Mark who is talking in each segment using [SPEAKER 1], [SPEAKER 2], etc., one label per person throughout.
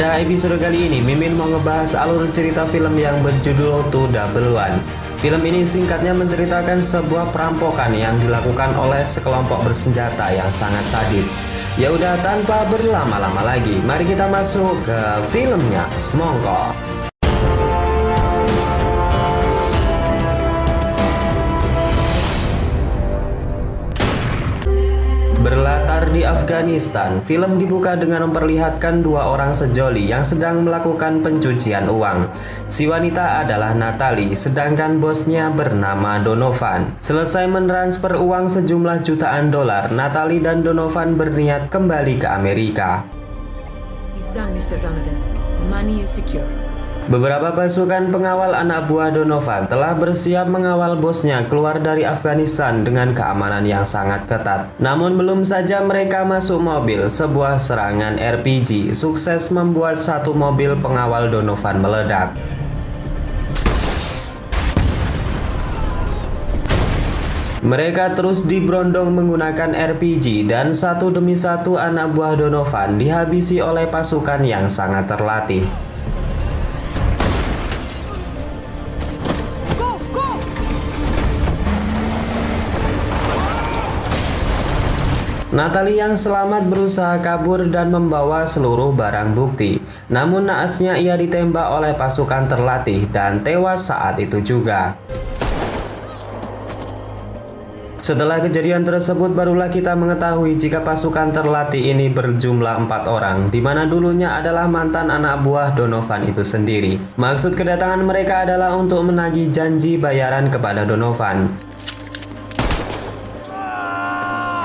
[SPEAKER 1] Pada episode kali ini, Mimin mau ngebahas alur cerita film yang berjudul To Double One. Film ini singkatnya menceritakan sebuah perampokan yang dilakukan oleh sekelompok bersenjata yang sangat sadis. Ya udah, tanpa berlama-lama lagi, mari kita masuk ke filmnya. Semongko. Berlatar di Afghanistan, film dibuka dengan memperlihatkan dua orang sejoli yang sedang melakukan pencucian uang. Si wanita adalah Natalie, sedangkan bosnya bernama Donovan. Selesai mentransfer uang sejumlah jutaan dolar, Natalie dan Donovan berniat kembali ke Amerika.
[SPEAKER 2] It's done, Mr. Donovan. The money is secure.
[SPEAKER 1] Beberapa pasukan pengawal anak buah Donovan telah bersiap mengawal bosnya keluar dari Afghanistan dengan keamanan yang sangat ketat. Namun belum saja mereka masuk mobil, sebuah serangan RPG sukses membuat satu mobil pengawal Donovan meledak. Mereka terus diberondong menggunakan RPG dan satu demi satu anak buah Donovan dihabisi oleh pasukan yang sangat terlatih. Natalie yang selamat berusaha kabur dan membawa seluruh barang bukti. Namun naasnya ia ditembak oleh pasukan terlatih dan tewas saat itu juga. Setelah kejadian tersebut barulah kita mengetahui jika pasukan terlatih ini berjumlah 4 orang, di mana dulunya adalah mantan anak buah Donovan itu sendiri. Maksud kedatangan mereka adalah untuk menagih janji bayaran kepada Donovan.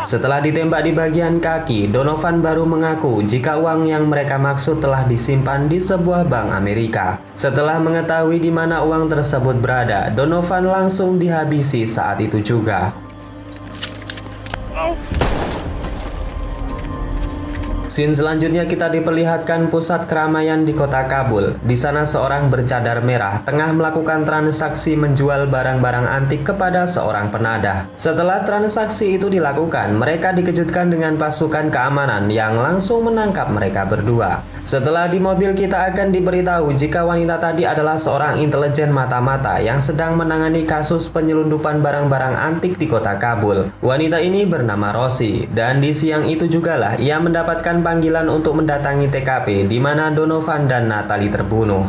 [SPEAKER 1] Setelah ditembak di bagian kaki, Donovan baru mengaku jika uang yang mereka maksud telah disimpan di sebuah bank Amerika. Setelah mengetahui di mana uang tersebut berada, Donovan langsung dihabisi saat itu juga. Scene selanjutnya kita diperlihatkan pusat keramaian di kota Kabul. Di sana seorang bercadar merah tengah melakukan transaksi menjual barang-barang antik kepada seorang penadah. Setelah transaksi itu dilakukan, mereka dikejutkan dengan pasukan keamanan yang langsung menangkap mereka berdua. Setelah di mobil kita akan diberitahu jika wanita tadi adalah seorang intelijen mata-mata yang sedang menangani kasus penyelundupan barang-barang antik di kota Kabul. Wanita ini bernama Rosie dan di siang itu jugalah ia mendapatkan panggilan untuk mendatangi TKP di mana Donovan dan Natalie terbunuh.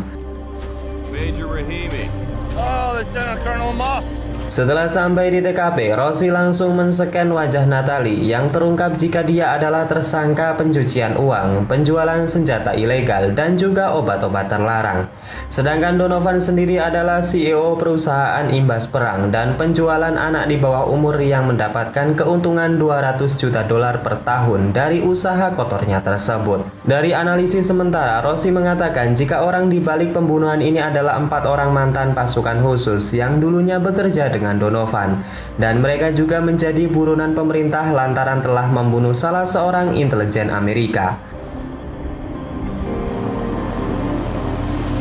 [SPEAKER 3] Major Rahimi. Oh, Lieutenant Colonel Moss.
[SPEAKER 1] Setelah sampai di TKP, Rosie langsung men-scan wajah Natalie yang terungkap jika dia adalah tersangka pencucian uang, penjualan senjata ilegal, dan juga obat-obat terlarang. Sedangkan Donovan sendiri adalah CEO perusahaan imbas perang dan penjualan anak di bawah umur yang mendapatkan keuntungan 200 juta dolar per tahun dari usaha kotornya tersebut. Dari analisis sementara, Rosie mengatakan jika orang di balik pembunuhan ini adalah 4 orang mantan pasukan khusus yang dulunya bekerja dengan Donovan, dan mereka juga menjadi buronan pemerintah lantaran telah membunuh salah seorang intelijen Amerika.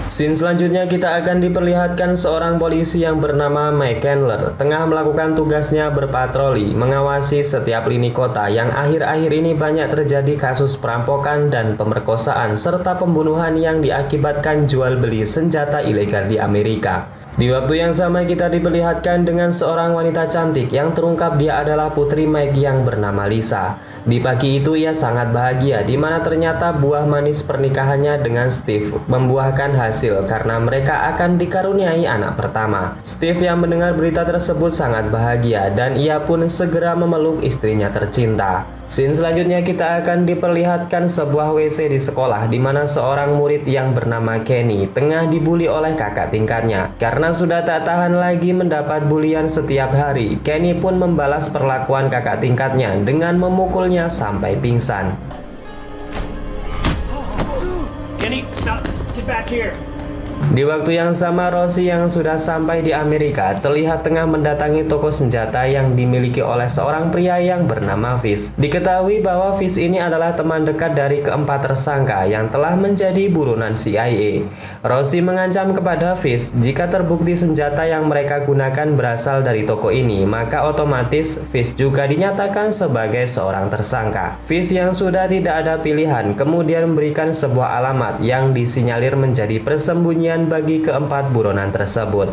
[SPEAKER 1] Scene selanjutnya kita akan diperlihatkan seorang polisi yang bernama Mike Candler tengah melakukan tugasnya berpatroli mengawasi setiap lini kota yang akhir-akhir ini banyak terjadi kasus perampokan dan pemerkosaan serta pembunuhan yang diakibatkan jual beli senjata ilegal di Amerika. Di waktu yang sama kita diperlihatkan dengan seorang wanita cantik yang terungkap dia adalah putri Mike yang bernama Lisa. Di pagi itu ia sangat bahagia di mana ternyata buah manis pernikahannya dengan Steve membuahkan hasil karena mereka akan dikaruniai anak pertama. Steve yang mendengar berita tersebut sangat bahagia dan ia pun segera memeluk istrinya tercinta. Scene selanjutnya kita akan diperlihatkan sebuah WC di sekolah di mana seorang murid yang bernama Kenny tengah dibully oleh kakak tingkatnya. Karena sudah tak tahan lagi mendapat bulian setiap hari, Kenny pun membalas perlakuan kakak tingkatnya dengan memukulnya sampai pingsan.
[SPEAKER 3] Kenny, stop. Get back here.
[SPEAKER 1] Di waktu yang sama, Rossi yang sudah sampai di Amerika terlihat tengah mendatangi toko senjata yang dimiliki oleh seorang pria yang bernama Fish. Diketahui bahwa Fish ini adalah teman dekat dari keempat tersangka yang telah menjadi buronan CIA. Rossi mengancam kepada Fish jika terbukti senjata yang mereka gunakan berasal dari toko ini, maka otomatis Fish juga dinyatakan sebagai seorang tersangka. Fish yang sudah tidak ada pilihan kemudian memberikan sebuah alamat yang disinyalir menjadi persembunyian bagi keempat buronan tersebut.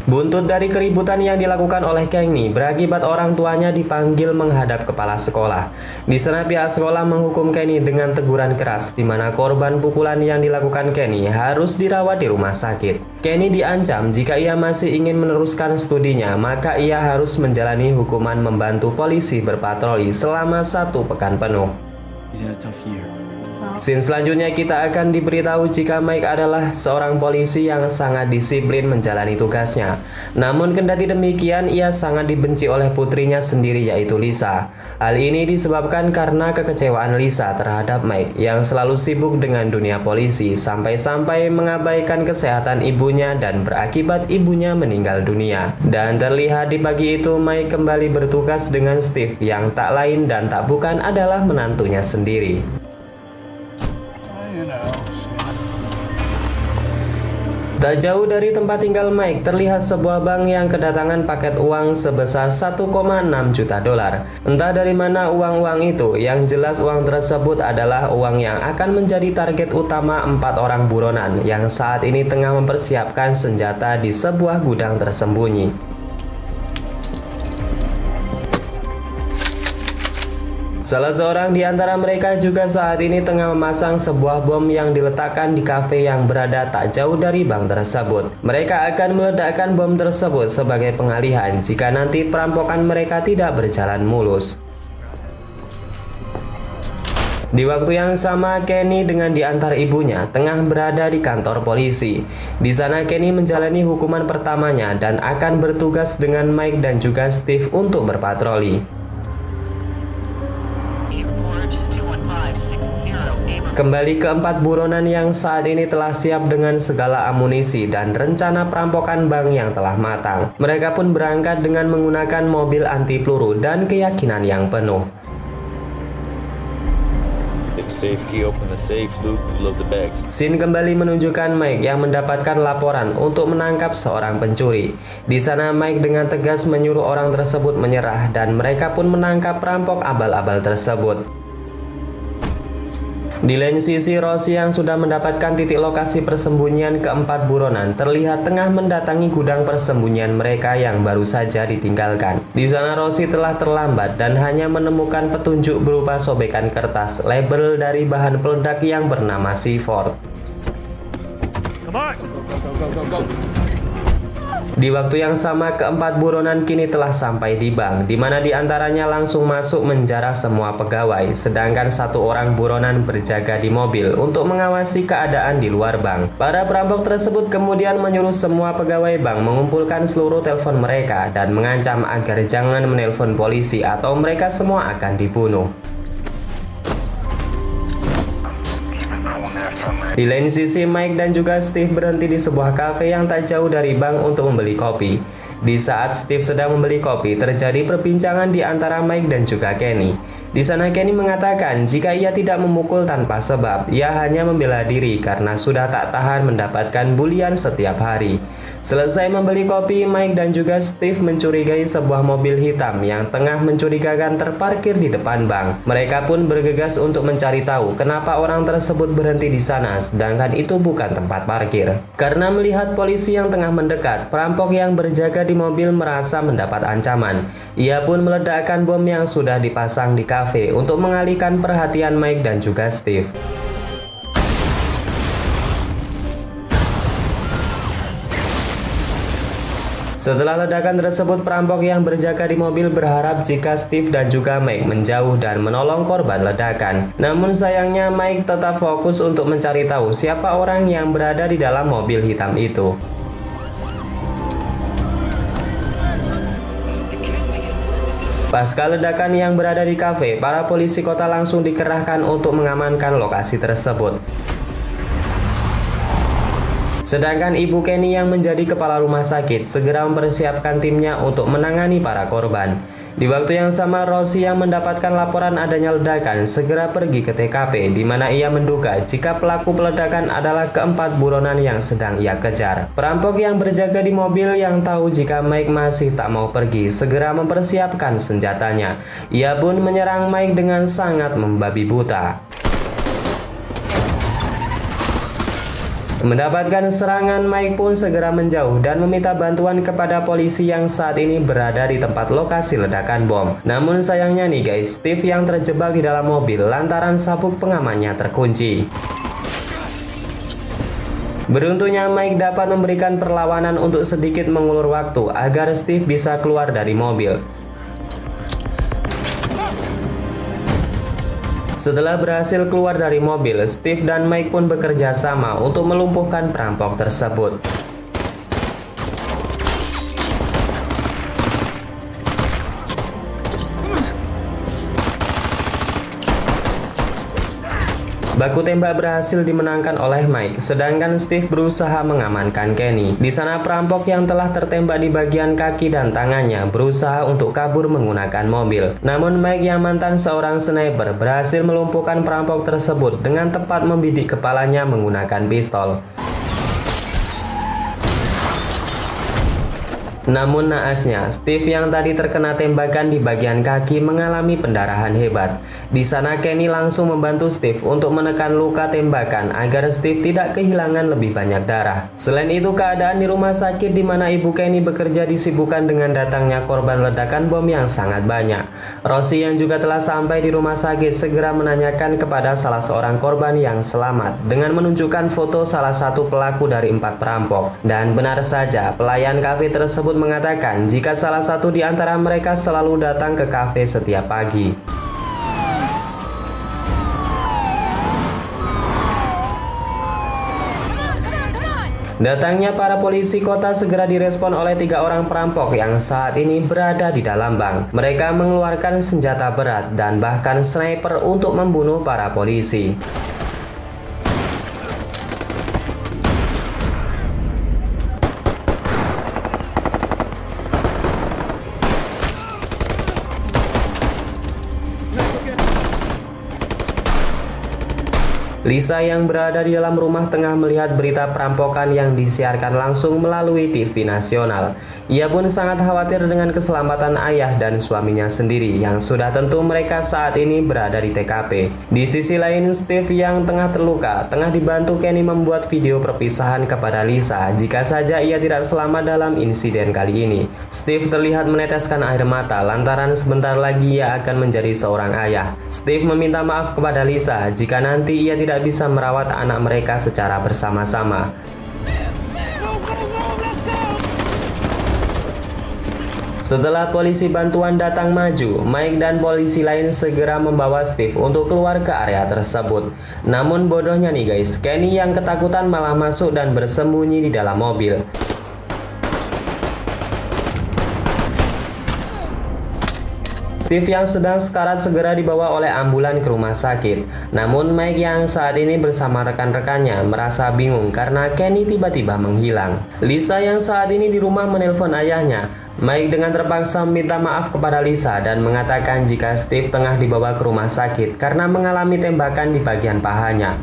[SPEAKER 1] Buntut dari keributan yang dilakukan oleh Kenny berakibat orang tuanya dipanggil menghadap kepala sekolah. Di sana pihak sekolah menghukum Kenny dengan teguran keras, di mana korban pukulan yang dilakukan Kenny harus dirawat di rumah sakit. Kenny diancam jika ia masih ingin meneruskan studinya, maka ia harus menjalani hukuman membantu polisi berpatroli selama 1 pekan penuh. Scene selanjutnya kita akan diberitahu jika Mike adalah seorang polisi yang sangat disiplin menjalani tugasnya. Namun kendati demikian, ia sangat dibenci oleh putrinya sendiri yaitu Lisa. Hal ini disebabkan karena kekecewaan Lisa terhadap Mike yang selalu sibuk dengan dunia polisi sampai-sampai mengabaikan kesehatan ibunya dan berakibat ibunya meninggal dunia. Dan terlihat di pagi itu Mike kembali bertugas dengan Steve yang tak lain dan tak bukan adalah menantunya sendiri. Tak jauh dari tempat tinggal Mike, terlihat sebuah bank yang kedatangan paket uang sebesar 1,6 juta dolar. Entah dari mana uang-uang itu, yang jelas uang tersebut adalah uang yang akan menjadi target utama 4 orang buronan yang saat ini tengah mempersiapkan senjata di sebuah gudang tersembunyi. Salah seorang di antara mereka juga saat ini tengah memasang sebuah bom yang diletakkan di kafe yang berada tak jauh dari bank tersebut. Mereka akan meledakkan bom tersebut sebagai pengalihan jika nanti perampokan mereka tidak berjalan mulus. Di waktu yang sama, Kenny dengan diantar ibunya tengah berada di kantor polisi. Di sana Kenny menjalani hukuman pertamanya dan akan bertugas dengan Mike dan juga Steve untuk berpatroli. Kembali ke 4 buronan yang saat ini telah siap dengan segala amunisi dan rencana perampokan bank yang telah matang. Mereka pun berangkat dengan menggunakan mobil anti peluru dan keyakinan yang penuh. Scene kembali menunjukkan Mike yang mendapatkan laporan untuk menangkap seorang pencuri. Di sana Mike dengan tegas menyuruh orang tersebut menyerah dan mereka pun menangkap perampok abal-abal tersebut. Di lain sisi, Rossi yang sudah mendapatkan titik lokasi persembunyian keempat buronan terlihat tengah mendatangi gudang persembunyian mereka yang baru saja ditinggalkan. Di sana Rossi telah terlambat dan hanya menemukan petunjuk berupa sobekan kertas label dari bahan peledak yang bernama C4.
[SPEAKER 3] Come on! Go.
[SPEAKER 1] Di waktu yang sama, keempat buronan kini telah sampai di bank, di mana diantaranya langsung masuk menjarah semua pegawai, sedangkan 1 orang buronan berjaga di mobil untuk mengawasi keadaan di luar bank. Para perampok tersebut kemudian menyuruh semua pegawai bank mengumpulkan seluruh telepon mereka dan mengancam agar jangan menelpon polisi atau mereka semua akan dibunuh. Di lain sisi, Mike dan juga Steve berhenti di sebuah kafe yang tak jauh dari bank untuk membeli kopi. Di saat Steve sedang membeli kopi, terjadi perbincangan di antara Mike dan juga Kenny. Di sana Kenny mengatakan jika ia tidak memukul tanpa sebab, ia hanya membela diri karena sudah tak tahan mendapatkan bulian setiap hari. Selesai membeli kopi, Mike dan juga Steve mencurigai sebuah mobil hitam yang tengah mencurigakan terparkir di depan bank. Mereka pun bergegas untuk mencari tahu kenapa orang tersebut berhenti di sana, sedangkan itu bukan tempat parkir. Karena melihat polisi yang tengah mendekat, perampok yang berjaga di mobil merasa mendapat ancaman. Ia pun meledakkan bom yang sudah dipasang di kafe untuk mengalihkan perhatian Mike dan juga Steve. Setelah ledakan tersebut, perampok yang berjaga di mobil berharap jika Steve dan juga Mike menjauh dan menolong korban ledakan. Namun sayangnya Mike tetap fokus untuk mencari tahu siapa orang yang berada di dalam mobil hitam itu. Pasca ledakan yang berada di kafe, para polisi kota langsung dikerahkan untuk mengamankan lokasi tersebut. Sedangkan ibu Kenny yang menjadi kepala rumah sakit segera mempersiapkan timnya untuk menangani para korban. Di waktu yang sama, Rosie yang mendapatkan laporan adanya ledakan segera pergi ke TKP, di mana ia menduga jika pelaku peledakan adalah keempat buronan yang sedang ia kejar. Perampok yang berjaga di mobil yang tahu jika Mike masih tak mau pergi segera mempersiapkan senjatanya. Ia pun menyerang Mike dengan sangat membabi buta. Mendapatkan serangan, Mike pun segera menjauh dan meminta bantuan kepada polisi yang saat ini berada di tempat lokasi ledakan bom. Namun sayangnya nih guys, Steve yang terjebak di dalam mobil lantaran sabuk pengamannya terkunci. Beruntungnya Mike dapat memberikan perlawanan untuk sedikit mengulur waktu agar Steve bisa keluar dari mobil. Setelah berhasil keluar dari mobil, Steve dan Mike pun bekerja sama untuk melumpuhkan perampok tersebut. Baku tembak berhasil dimenangkan oleh Mike, sedangkan Steve berusaha mengamankan Kenny. Di sana perampok yang telah tertembak di bagian kaki dan tangannya berusaha untuk kabur menggunakan mobil. Namun Mike yang mantan seorang sniper berhasil melumpuhkan perampok tersebut dengan tepat membidik kepalanya menggunakan pistol. Namun naasnya, Steve yang tadi terkena tembakan di bagian kaki mengalami pendarahan hebat. Di sana Kenny langsung membantu Steve untuk menekan luka tembakan agar Steve tidak kehilangan lebih banyak darah. Selain itu, keadaan di rumah sakit di mana ibu Kenny bekerja disibukkan dengan datangnya korban ledakan bom yang sangat banyak. Rosie yang juga telah sampai di rumah sakit segera menanyakan kepada salah seorang korban yang selamat dengan menunjukkan foto salah satu pelaku dari 4 perampok. Dan benar saja, pelayan kafe tersebut mengatakan jika salah satu di antara mereka selalu datang ke kafe setiap pagi. Datangnya para polisi kota segera direspon oleh 3 orang perampok yang saat ini berada di dalam bank. Mereka mengeluarkan senjata berat dan bahkan sniper untuk membunuh para polisi. Lisa yang berada di dalam rumah tengah melihat berita perampokan yang disiarkan langsung melalui TV nasional. Ia pun sangat khawatir dengan keselamatan ayah dan suaminya sendiri yang sudah tentu mereka saat ini berada di TKP. Di sisi lain, Steve yang tengah terluka tengah dibantu Kenny membuat video perpisahan kepada Lisa jika saja ia tidak selamat dalam insiden kali ini. Steve terlihat meneteskan air mata lantaran sebentar lagi ia akan menjadi seorang ayah. Steve meminta maaf kepada Lisa jika nanti ia tidak bisa merawat anak mereka secara bersama-sama. Setelah polisi bantuan datang maju, Mike dan polisi lain segera membawa Steve untuk keluar ke area tersebut. Namun bodohnya nih guys, Kenny yang ketakutan malah masuk dan bersembunyi di dalam mobil. Steve yang sedang sekarat segera dibawa oleh ambulan ke rumah sakit. Namun Mike yang saat ini bersama rekan-rekannya merasa bingung karena Kenny tiba-tiba menghilang. Lisa yang saat ini di rumah menelpon ayahnya. Mike dengan terpaksa meminta maaf kepada Lisa dan mengatakan jika Steve tengah dibawa ke rumah sakit karena mengalami tembakan di bagian pahanya.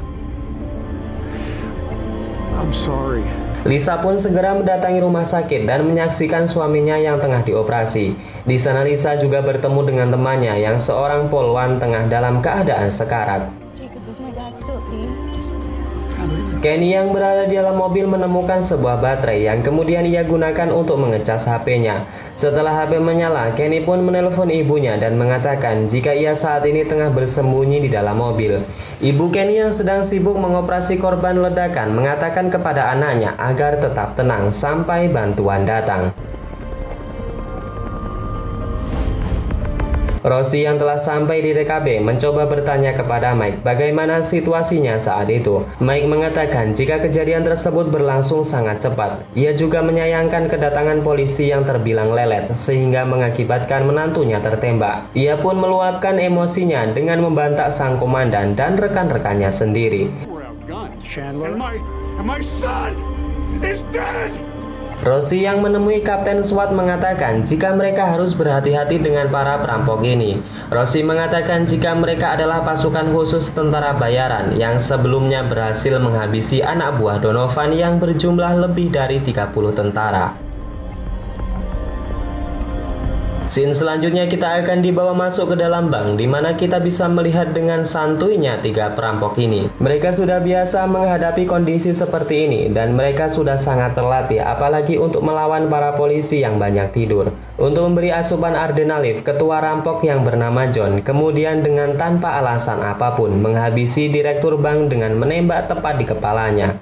[SPEAKER 3] I'm sorry.
[SPEAKER 1] Lisa pun segera mendatangi rumah sakit dan menyaksikan suaminya yang tengah dioperasi. Di sana Lisa juga bertemu dengan temannya yang seorang polwan tengah dalam keadaan sekarat. Kenny yang berada di dalam mobil menemukan sebuah baterai yang kemudian ia gunakan untuk mengecas HP-nya. Setelah HP menyala, Kenny pun menelpon ibunya dan mengatakan jika ia saat ini tengah bersembunyi di dalam mobil. Ibu Kenny yang sedang sibuk mengoperasi korban ledakan mengatakan kepada anaknya agar tetap tenang sampai bantuan datang. Rosie yang telah sampai di TKP mencoba bertanya kepada Mike bagaimana situasinya saat itu. Mike mengatakan jika kejadian tersebut berlangsung sangat cepat. Ia juga menyayangkan kedatangan polisi yang terbilang lelet sehingga mengakibatkan menantunya tertembak. Ia pun meluapkan emosinya dengan membantak sang komandan dan rekan-rekannya sendiri.
[SPEAKER 3] Chandler. And my son! is dead!
[SPEAKER 1] Rossi yang menemui Kapten SWAT mengatakan jika mereka harus berhati-hati dengan para perampok ini. Rossi mengatakan jika mereka adalah pasukan khusus tentara bayaran yang sebelumnya berhasil menghabisi anak buah Donovan yang berjumlah lebih dari 30 tentara. Scene selanjutnya kita akan dibawa masuk ke dalam bank di mana kita bisa melihat dengan santuinya 3 perampok ini. Mereka sudah biasa menghadapi kondisi seperti ini dan mereka sudah sangat terlatih apalagi untuk melawan para polisi yang banyak tidur. Untuk memberi asupan adrenalin, ketua rampok yang bernama John kemudian dengan tanpa alasan apapun menghabisi direktur bank dengan menembak tepat di kepalanya.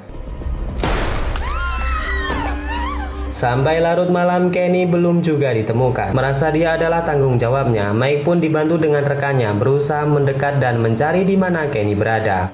[SPEAKER 1] Sampai larut malam Kenny belum juga ditemukan. Merasa dia adalah tanggung jawabnya, Mike pun dibantu dengan rekannya berusaha mendekat dan mencari di mana Kenny berada.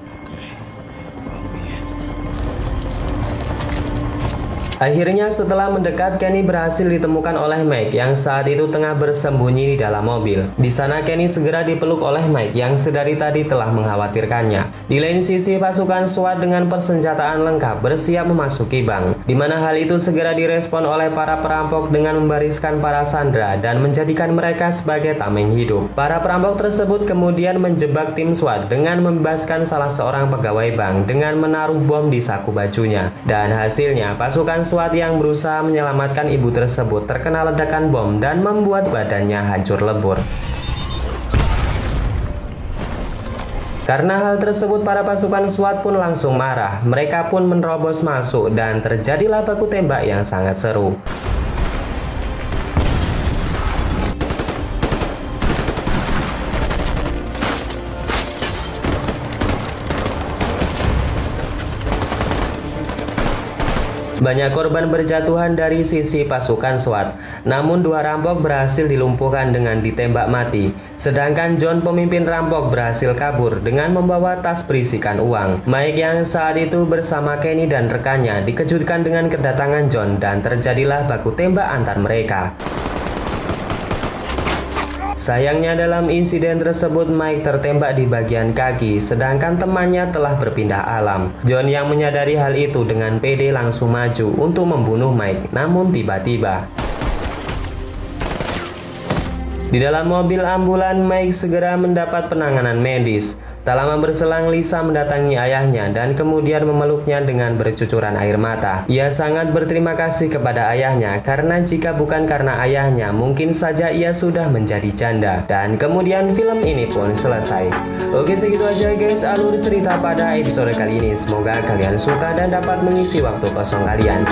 [SPEAKER 1] Akhirnya setelah mendekat, Kenny berhasil ditemukan oleh Mike yang saat itu tengah bersembunyi di dalam mobil. Di sana Kenny segera dipeluk oleh Mike yang sedari tadi telah mengkhawatirkannya. Di lain sisi pasukan SWAT dengan persenjataan lengkap bersiap memasuki bank, di mana hal itu segera direspon oleh para perampok dengan membariskan para sandera dan menjadikan mereka sebagai tameng hidup. Para perampok tersebut kemudian menjebak tim SWAT dengan membebaskan salah seorang pegawai bank dengan menaruh bom di saku bajunya. Dan hasilnya pasukan SWAT yang berusaha menyelamatkan ibu tersebut terkena ledakan bom dan membuat badannya hancur lebur. Karena hal tersebut para pasukan SWAT pun langsung marah. Mereka pun menerobos masuk dan terjadilah baku tembak yang sangat seru. Banyak korban berjatuhan dari sisi pasukan SWAT, namun 2 rampok berhasil dilumpuhkan dengan ditembak mati. Sedangkan John pemimpin rampok berhasil kabur dengan membawa tas berisikan uang. Mike yang saat itu bersama Kenny dan rekannya dikejutkan dengan kedatangan John dan terjadilah baku tembak antar mereka. Sayangnya dalam insiden tersebut Mike tertembak di bagian kaki, sedangkan temannya telah berpindah alam. John yang menyadari hal itu dengan pede langsung maju untuk membunuh Mike, namun tiba-tiba di dalam mobil ambulan Mike segera mendapat penanganan medis. Tak lama berselang Lisa mendatangi ayahnya dan kemudian memeluknya dengan bercucuran air mata. Ia sangat berterima kasih kepada ayahnya karena jika bukan karena ayahnya mungkin saja ia sudah menjadi janda. Dan kemudian film ini pun selesai. Oke, segitu aja guys alur cerita pada episode kali ini. Semoga kalian suka dan dapat mengisi waktu kosong kalian.